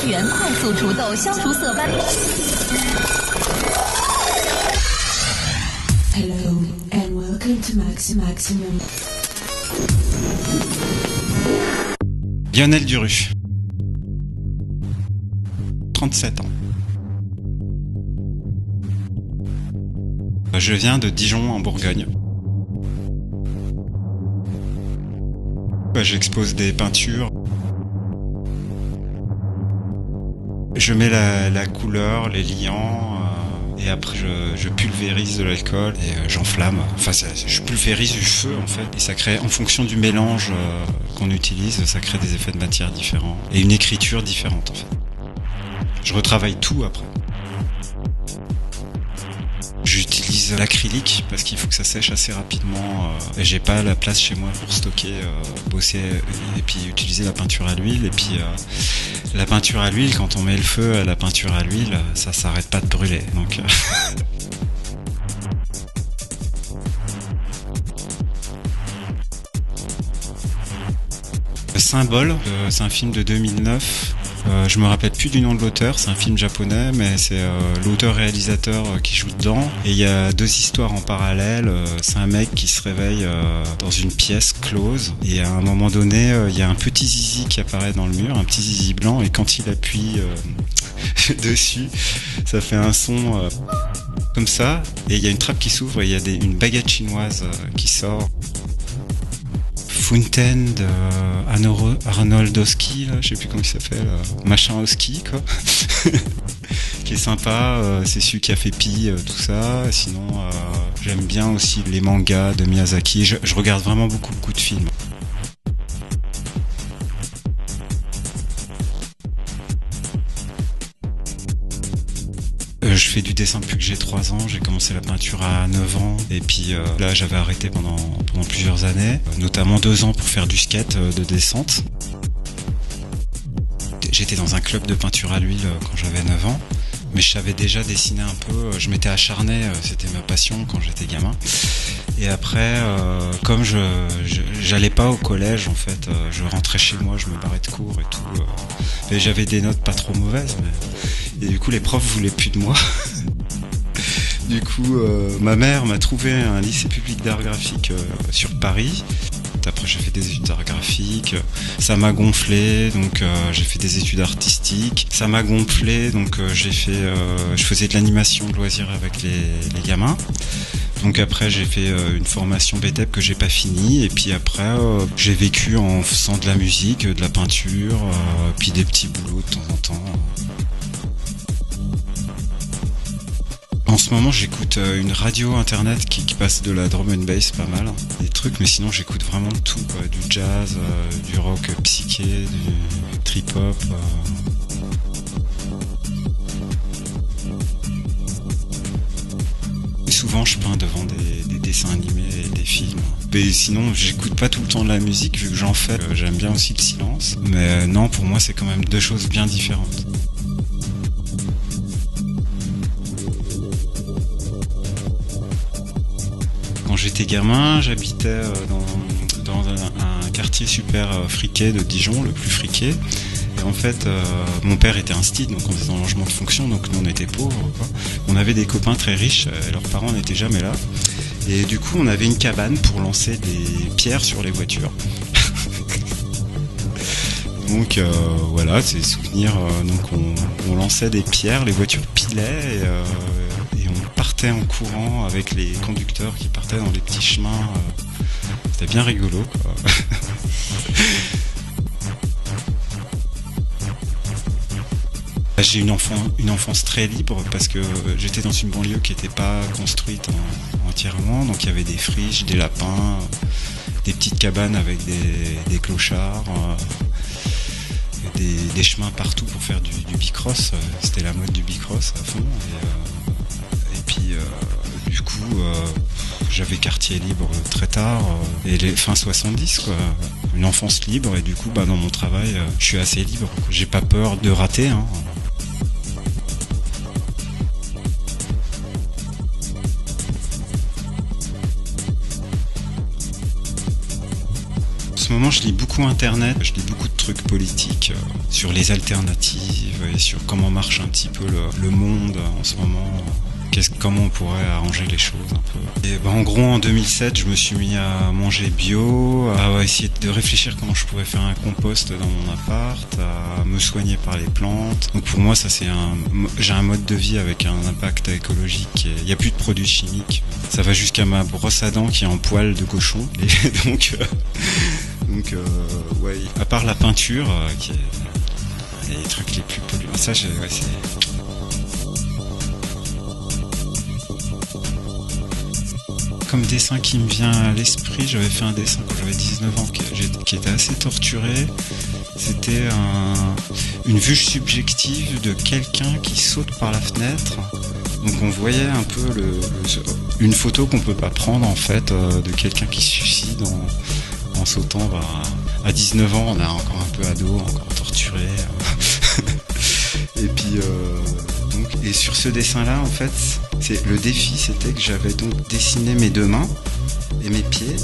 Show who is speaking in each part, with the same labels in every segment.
Speaker 1: 原快速除痘消除色斑。
Speaker 2: Hello and welcome to Maximum.
Speaker 3: Lionel Duru, 37 ans. Je viens de Dijon en Bourgogne. J'expose des peintures. Je mets la couleur, les liants, et après je pulvérise de l'alcool et j'enflamme. Enfin, je pulvérise du feu en fait, et ça crée, en fonction du mélange qu'on utilise, ça crée des effets de matière différents et une écriture différente en fait. Je retravaille tout après. J'utilise l'acrylique parce qu'il faut que ça sèche assez rapidement et j'ai pas la place chez moi pour stocker, bosser et puis utiliser la peinture à l'huile. Et puis la peinture à l'huile, quand on met le feu à la peinture à l'huile, ça s'arrête pas de brûler. Donc Le Symbole, c'est un film de 2009. Je me rappelle plus du nom de l'auteur, c'est un film japonais, mais c'est l'auteur-réalisateur qui joue dedans. Et il y a deux histoires en parallèle. C'est un mec qui se réveille dans une pièce close, et à un moment donné, il y a un petit zizi qui apparaît dans le mur, un petit zizi blanc, et quand il appuie dessus, ça fait un son comme ça, et il y a une trappe qui s'ouvre, et il y a une baguette chinoise qui sort. Fontaine de Arnoldowski, là, je sais plus comment il s'appelle, machin Oski quoi, qui est sympa, c'est celui qui a fait Pi, tout ça. Sinon, j'aime bien aussi les mangas de Miyazaki. Je regarde vraiment beaucoup de films. Je fais du dessin depuis que j'ai 3 ans, j'ai commencé la peinture à 9 ans, et puis là j'avais arrêté pendant plusieurs années, notamment 2 ans pour faire du skate de descente. J'étais dans un club de peinture à l'huile quand j'avais 9 ans, mais je savais déjà dessiner un peu, je m'étais acharné, c'était ma passion quand j'étais gamin. Et après, comme j'allais pas au collège en fait, je rentrais chez moi, je me barrais de cours et tout, et j'avais des notes pas trop mauvaises, et du coup les profs voulaient plus de moi. Du coup ma mère m'a trouvé un lycée public d'art graphique sur Paris. Après j'ai fait des études d'art graphique, ça m'a gonflé, donc j'ai fait des études artistiques, ça m'a gonflé, donc je faisais de l'animation de loisirs avec les gamins. Donc après j'ai fait une formation BTEP que j'ai pas fini, et puis après j'ai vécu en faisant de la musique, de la peinture, puis des petits boulots de temps en temps. En ce moment j'écoute une radio internet qui passe de la drum and bass, pas mal, des trucs, mais sinon j'écoute vraiment de tout, quoi. Du jazz, du rock psyché, du trip hop. Souvent je peins devant des dessins animés et des films. Mais sinon j'écoute pas tout le temps de la musique vu que j'en fais. J'aime bien aussi le silence. Mais non, pour moi c'est quand même deux choses bien différentes. Quand j'étais gamin, j'habitais dans un quartier super friqué de Dijon, le plus friqué. Et en fait, mon père était instit, donc on était dans le logement de fonction, donc nous on était pauvres, quoi. On avait des copains très riches, et leurs parents n'étaient jamais là. Et du coup, on avait une cabane pour lancer des pierres sur les voitures. Donc voilà, c'est souvenirs. Donc on lançait des pierres, les voitures pilaient, et on partait en courant avec les conducteurs qui partaient dans les petits chemins. C'était bien rigolo, quoi. J'ai une enfance très libre parce que j'étais dans une banlieue qui n'était pas construite entièrement, donc il y avait des friches, des lapins, des petites cabanes avec des clochards, des chemins partout pour faire du bicross. C'était la mode du bicross à fond, et puis du coup j'avais quartier libre très tard, et les fins 70 quoi, une enfance libre, et du coup dans mon travail je suis assez libre, quoi. J'ai pas peur de rater, hein. En ce moment, je lis beaucoup Internet, je lis beaucoup de trucs politiques sur les alternatives et sur comment marche un petit peu le monde en ce moment. Comment on pourrait arranger les choses un peu. Et en gros, en 2007, je me suis mis à manger bio, à essayer de réfléchir comment je pourrais faire un compost dans mon appart, à me soigner par les plantes. Donc pour moi, ça j'ai un mode de vie avec un impact écologique. Il n'y a plus de produits chimiques. Ça va jusqu'à ma brosse à dents qui est en poil de cochon. Et donc ouais, à part la peinture, qui est les trucs les plus polluants. Ça, c'est comme dessin qui me vient à l'esprit, j'avais fait un dessin quand j'avais 19 ans qui était assez torturé. C'était une vue subjective de quelqu'un qui saute par la fenêtre. Donc on voyait un peu une photo qu'on peut pas prendre en fait de quelqu'un qui se suicide en sautant. À 19 ans, on est encore un peu ado, encore torturé. Et puis et sur ce dessin-là, en fait, le défi, c'était que j'avais donc dessiné mes deux mains et mes pieds.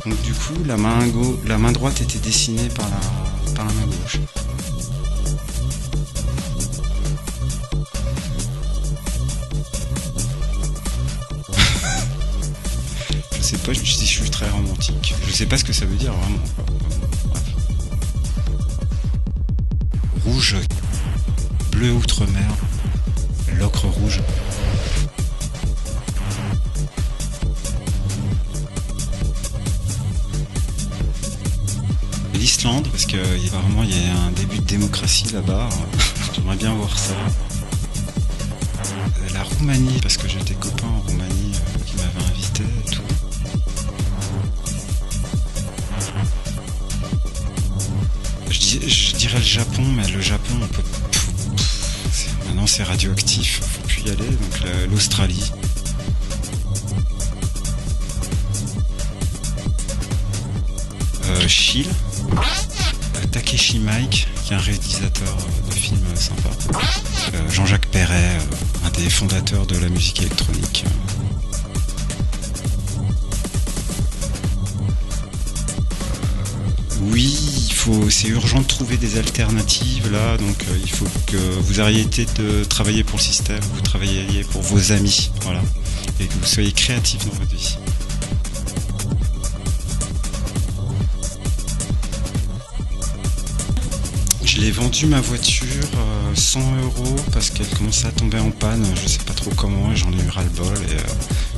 Speaker 3: Donc du coup, la main droite était dessinée par la main gauche. Je sais pas, je me suis dit, je suis très romantique. Je sais pas ce que ça veut dire vraiment. Bref. Rouge, bleu outre-mer, l'ocre rouge. L'Islande, parce que apparemment il y a un début de démocratie là-bas. J'aimerais bien voir ça. La Roumanie, parce que j'étais copain en Roumanie qui m'avait invité et tout. Je dirais le Japon, mais le Japon, on peut. Maintenant c'est radioactif, faut plus y aller. Donc l'Australie. Chile. Takeshi Mike, qui est un réalisateur de films sympa. Jean-Jacques Perret, un des fondateurs de la musique électronique. Oui, c'est urgent de trouver des alternatives là, donc il faut que vous arrêtiez de travailler pour le système, vous travailliez pour vos amis, voilà, et que vous soyez créatifs dans votre vie. Je l'ai vendu ma voiture 100 € parce qu'elle commençait à tomber en panne, je sais pas trop comment, et j'en ai eu ras-le-bol.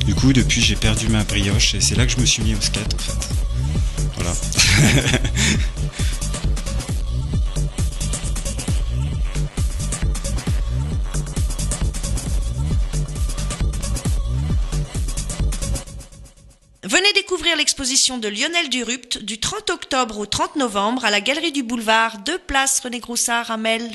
Speaker 3: Et du coup, depuis, j'ai perdu ma brioche et c'est là que je me suis mis au skate en fait. Voilà.
Speaker 4: Venez découvrir l'exposition de Lionel Durupt du 30 octobre au 30 novembre à la Galerie du Boulevard, 2 places René Groussard à Mel.